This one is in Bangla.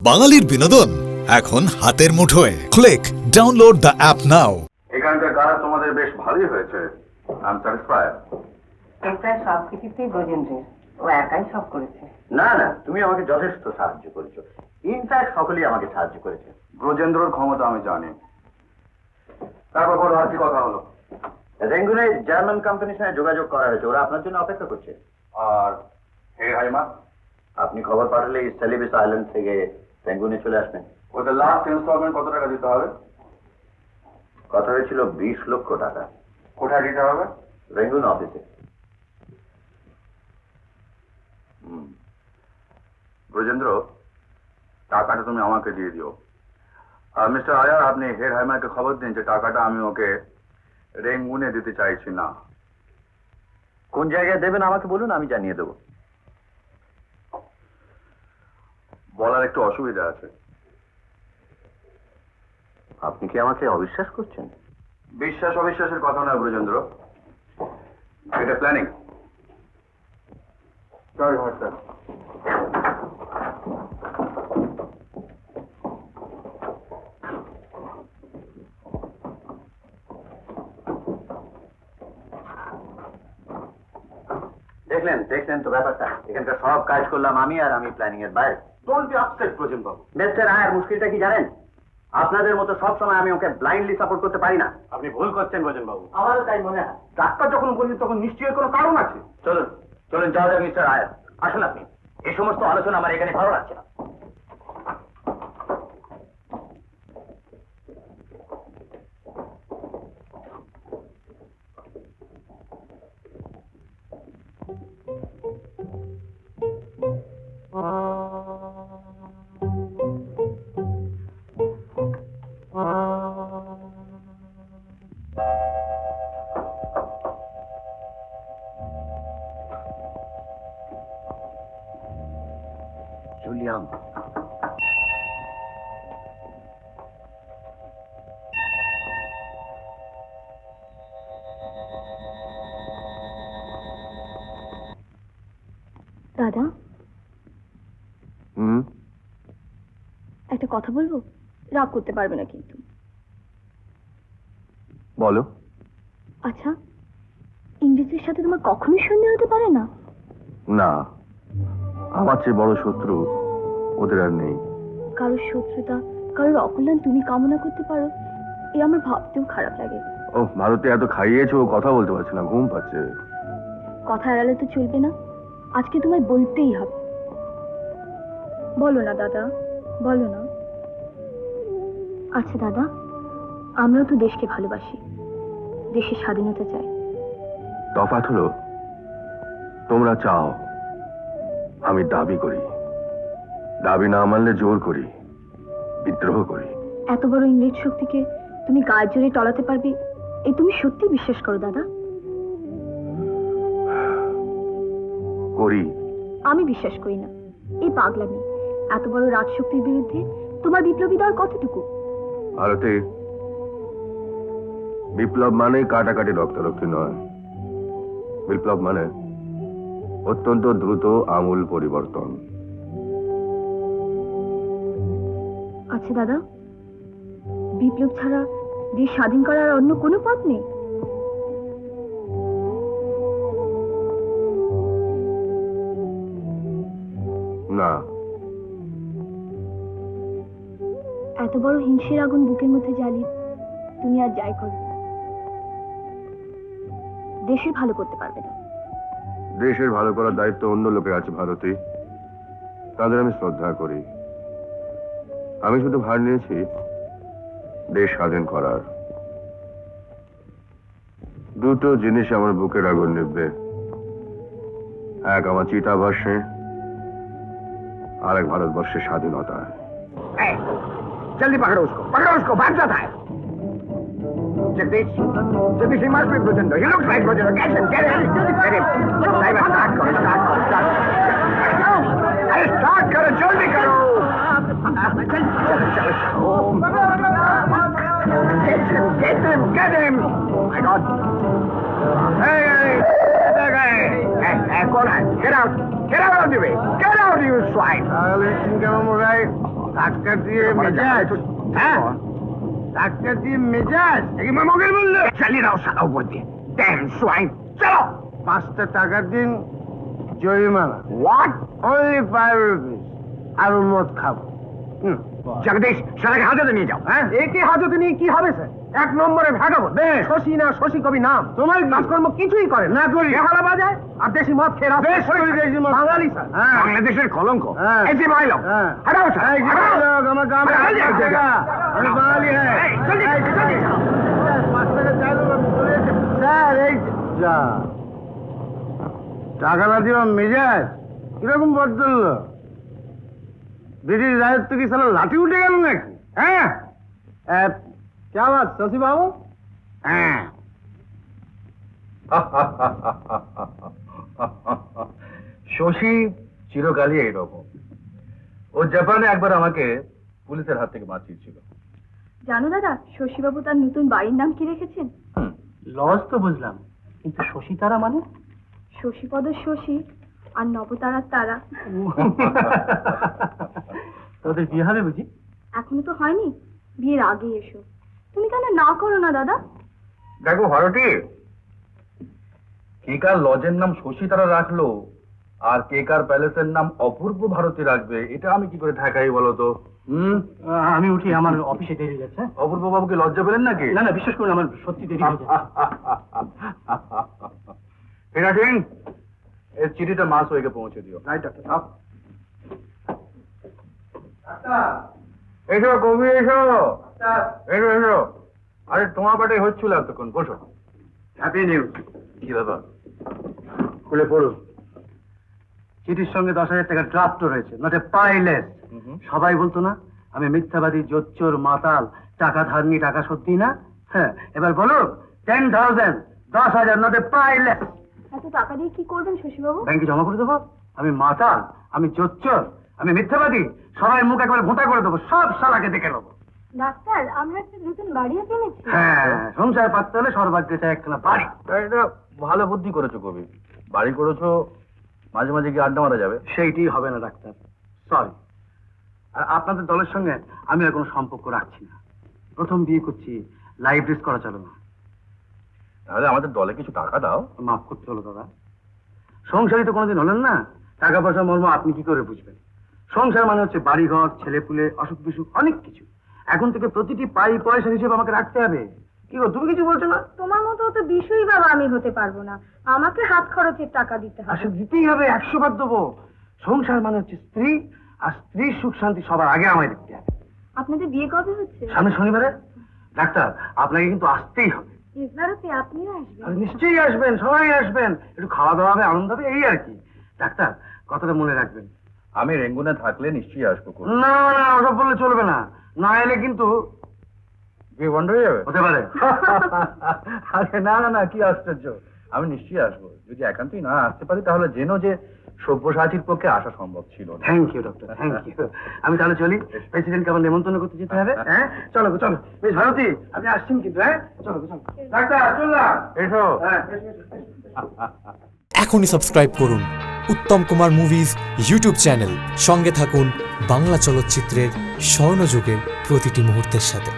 বাঙালির বিনোদন এখন হাতের মুঠোয়। ক্লিক ডাউনলোড দ্য অ্যাপ নাও। এখানকার কাজ তোমাদের বেশ ভালোই হয়েছে। I am satisfied. এটা সব কিছুতেই ব্রজেন্দ্রের, ও একাই সব করেছে। না না, তুমি আমাকে যথেষ্ট সাহায্য করেছো। ইনফ্যাক্ট সকলেই আমাকে সাহায্য করেছে। ব্রজেন্দ্রর ক্ষমতা আমি জানি। তারপর বলো, আর কি কথা হলো? রেঙ্গুনে জার্মান কোম্পানির সঙ্গে যোগাযোগ করা হয়েছে, ওরা আপনার জন্য অপেক্ষা করছে। আর হে হাইমা, আপনি খবর পাঠালে সেলিবিস আইল্যান্ড থেকে রেঙ্গুনে চলে আসবেন। ওদের লাস্ট ইনস্টলমেন্ট কত টাকা দিতে হবে? কথা হয়েছিল 20 লক্ষ টাকা। কোথায় দিতে হবে? রেঙ্গুন অফিসে। ব্রজেন্দ্র, টাকাটা তুমি আমাকে দিয়ে দিও। আর মিস্টার আয়ার, আপনি হেড হাইমাকে খবর দিন যে টাকাটা আমি ওকে রেঙ্গুনে দিতে চাইছি না। কোন জায়গায় দেবেন আমাকে বলুন, আমি জানিয়ে দেবো। বলার একটু অসুবিধা আছে। আপনি কি আমাকে অবিশ্বাস করছেন? বিশ্বাস অবিশ্বাসের কথা নয় ব্রজেন্দ্র, এটা প্ল্যানিং। Sorry sir. দেখলেন তো ব্যাপারটা। এখানকার সব কাজ করলাম আমি, আর আমি প্ল্যানিং এর বাইরে। Don't be upset Brajen Babu. Mister আয়ার, মুশকিলটা কি জানেন? আপনাদের মতো সব সময় আমি ওকে ব্লাইন্ডলি সাপোর্ট করতে পারি না। আপনি ভুল করছেন ব্রজেন বাবু। আমারও তাই মনে হয়। ডাক্তার যখন বলছেন তখন নিশ্চয়ই কোনো কারণ আছে। চলুন যাওয়া যাক মিস্টার আয়ার। আসুন আপনি। এই সমস্ত আলোচনা আমার এখানে ভালো লাগছে না। জুলিয়ান, দাদা, একটা কথা বলবো? রাগ করতে পারবে না কিন্তু। বলো। আচ্ছা, ইংরেজের সাথে তোমার কখনোই সন্দেহ হতে পারে না? না, আমার চেয়ে বড় শত্রু ওদের আর নেই। কারোর শত্রুতা, কারোর অকল্যাণ তুমি কামনা করতে পারো, এ আমার ভাবতেও খারাপ লাগে। ও ভারতে এত খাইয়েছো, কথা বলতে পারছে না, ঘুম পাচ্ছে। কথা এড়ালে তো চলবে না, আজকে তোমায় বলতেই হবে। বলো না দাদা, বলো না। আচ্ছা দাদা, আমরাও তো দেশকে ভালোবাসি, দেশের স্বাধীনতা চাই। তফাৎ হলো, তোমরা চাও, আমি দাবি করি। দাবি না মানলে জোর করি, বিদ্রোহ করি। এত বড় ইংরেজ শক্তিকে তুমি গায়ের জোরে টলাতে পারবে, এই তুমি সত্যি বিশ্বাস করো দাদা? করি। আমি বিশ্বাস করি না। এই পাগলামি, এত বড় রাজশক্তির বিরুদ্ধে তোমার বিপ্লবী দল কতটুকু? ভারতে বিপ্লব মানে কাটাকাটি রক্তারক্তি নয়। বিপ্লব মানে অত্যন্ত দ্রুত আমূল পরিবর্তন। আচ্ছা দাদা, বিপ্লব ছাড়া দেশ স্বাধীন করার অন্য কোনো পথ নেই? না। এত বড় হিংসের আগুন বুকের মধ্যে জ্বালিয়ে তুমি আর যাই করো, দেশের ভালো করতে পারবে না। দেশের ভালো করার দায়িত্ব অন্য লোকের আছে ভারতে, তাদের আমি শ্রদ্ধা করি। আমি শুধু ভার নিয়েছি দেশ স্বাধীন করার। দুটো জিনিস আমার বুকের আগুন নিভবে, এক আমার চিতাভাসে, আর এক ভারতবর্ষের স্বাধীনতা। जल्दी पकड़ो उसको, भाग जाता है। Jagdish, he must be Brojendra. He looks like Brojendra. Get him. Driver, start करो. अरे start करो, जल्दी करो. Get him. My God. Hey, कौन है? Get out of the way. Get out, you swine. তাহলে চিন্তা ভাই ধাক্কা দিয়ে মেজাজ, হ্যাঁ ধাক্কা দিয়ে মেজাজ একেবারে মগের বললো চালিয়ে দাও সাদা উপর দিয়ে ড্যাম সোয়াইন চলো 5টা টাকা দিন জরিমানা হোয়াট অনলি 5 রুপিস আর মদ খাবো জগদীশ সারাকে হাজতে নিয়ে যাও হ্যাঁ একে হাজতে নিয়ে কি হবে স্যার 1 নম্বরে ভাগাবো শশী না শশী কবি নাম তোমার কাজকর্ম কিছুই করে না করি হালা বাজায় আর দেশি মদ খেয়ে বাঙালি স্যার বাংলাদেশের কলঙ্ক এই যে ভাই লোক হারাও স্যার আমার গ্রামে আমি বাঙালি হ্যাঁ স্যার এই যা টাকা না দিও মেজাজ কিরকম বদল ব্রিটিশ রাজত্ব কি সালা লাঠি উঠে গেল নাকি হ্যাঁ क्या बात शशि बाबू হ্যাঁ শশী চিরকালই এইরকম। ও জাপানে একবার আমাকে পুলিশের হাত থেকে বাঁচিয়েছিল। জানো দাদা শশীবাবু তার নতুন বাড়ির নাম কি রেখেছেন? লজ তো বুঝলাম কিন্তু শশী তারা মানে শশীপদ শশী আর নবতারার তারা। তোদের বিয়ে হবে বুঝি? এখনো তো হয়নি, বিয়ের আগে এসো। তুমি কেন না করো না দাদা? দেখো ভারতী, কেকার লজের নাম শশী তারা রাখলো আর কেকার প্যালেসের নাম অপূর্ব ভারতী রাখবে, এটা আমি কি করে ঠেকাই বলো তো? আমি উঠি, আমার অফিসে দেরি হয়ে যাচ্ছে। অপূর্ব বাবুকে লজ্জা পেলেন নাকি? না না বিশ্বাস করুন আমার সত্যি দেরি হয়ে যাচ্ছে। হীরা সিং, এর চিঠিটা মাস হয়ে পৌঁছে দিও। Right doctor. এসো কবি, এসো এসো এসো। আরে তোমার পাটে হচ্ছিল এতক্ষণ, বসো। Happy news. কি ব্যাপার? খুলে পড়ুন। চিঠির সঙ্গে 10,000 টাকা ড্রাফট রয়েছে, নট এ পাইলেস। সবাই বলতো না আমি মিথ্যাবাদী, জোচ্চোর, মাতাল, টাকা ধার নিয়ে টাকা শোধ দিই না। হ্যাঁ এবার বলো 10,000, 10,000 নট এ পাইলেস। এত টাকা দিয়ে কি করবেন শশীবাবু? ব্যাংকে জমা করে দেবো। আমি মাতাল, আমি জোচ্চোর, আমি মিথ্যাবাদী, সবাই মুখ একবার ভোঁতা করে দেবো, সব শালাকে দেখে নেবো। ডাক্তার আমরা একটা নতুন বাড়িও কিনেছি। হ্যাঁ সংসার পাততে হলে সর্বাগ্রে চাই একখানা বাড়ি। এটা ভালো বুদ্ধি করেছো কবি, বাড়ি করেছো, মাঝে মাঝে গিয়ে আড্ডা মারা যাবে। সেইটি হবে না ডাক্তার, সরি। আর আপনাদের দলের সঙ্গে আমি আর কোনো সম্পর্ক রাখছি না। প্রথম বিয়ে করছি, লাইফ রিস্ক করা চলে না। তাহলে আমাদের দলে কিছু টাকা দাও। মাফ করতে হলো দাদা, সংসারই তো কোনোদিন হলেন না, টাকা পয়সা মর্ম আপনি কি করে বুঝবেন? সংসার মানে হচ্ছে বাড়িঘর, ছেলেপুলে, অসুখ বিসুখ, অনেক কিছু। এখন থেকে প্রতিটি পাই পয়সা হিসেবে আমাকে রাখতে হবে। কি গো তুমি কিছু বলছো না? তোমার মতো তো বিষয়ই বাবা আমি হতে পারবো না, আমাকে হাত খরচের টাকা দিতে হবে। আসলে দিতেই হবে, 100 বার দেবো। সংসার মানে হচ্ছে স্ত্রী, আর স্ত্রীর সুখ শান্তি সবার আগে আমায় দেখতে হবে। আপনাদের বিয়ে কবে হচ্ছে? সামনে শনিবারে। ডাক্তার আপনাকে কিন্তু আসতেই হবে। এবারেতে আপনিও আসবেন? আর নিশ্চয়ই আসবেন, সবাই আসবেন, একটু খাওয়া দাওয়া হবে, আনন্দ হবে, এই আর কি। ডাক্তার কথাটা মনে রাখবেন। আমি রেঙ্গুনে থাকলে নিশ্চয়ই আসবো। না না ওসব বললে চলবে না, না এলে কিন্তু বিয়ে বন্ধ হয়ে যাবে। হতে পারে। আরে না না না, কি আশ্চর্য, আমি নিশ্চয়ই আসবো। যদি একান্তই না আসতে পারি তাহলে জেনো যে সব্যসাচীর পক্ষে আসা সম্ভব ছিল না। Thank you doctor, thank you. আমি তাহলে চলি, প্রেসিডেন্টকে আমার নিমন্ত্রণ করতে যেতে হবে। হ্যাঁ চলো চলো বেশ ভারতী, আপনি আসছেন কিন্তু। হ্যাঁ চলো চলো ডাক্তার চললাম। এসো। হ্যাঁ এখনই সাবস্ক্রাইব করুন Uttam Kumar movies YouTube channel. সঙ্গে থাকুন বাংলা চলচ্চিত্রের স্বর্ণযুগের প্রতিটি মুহূর্তের সাথে।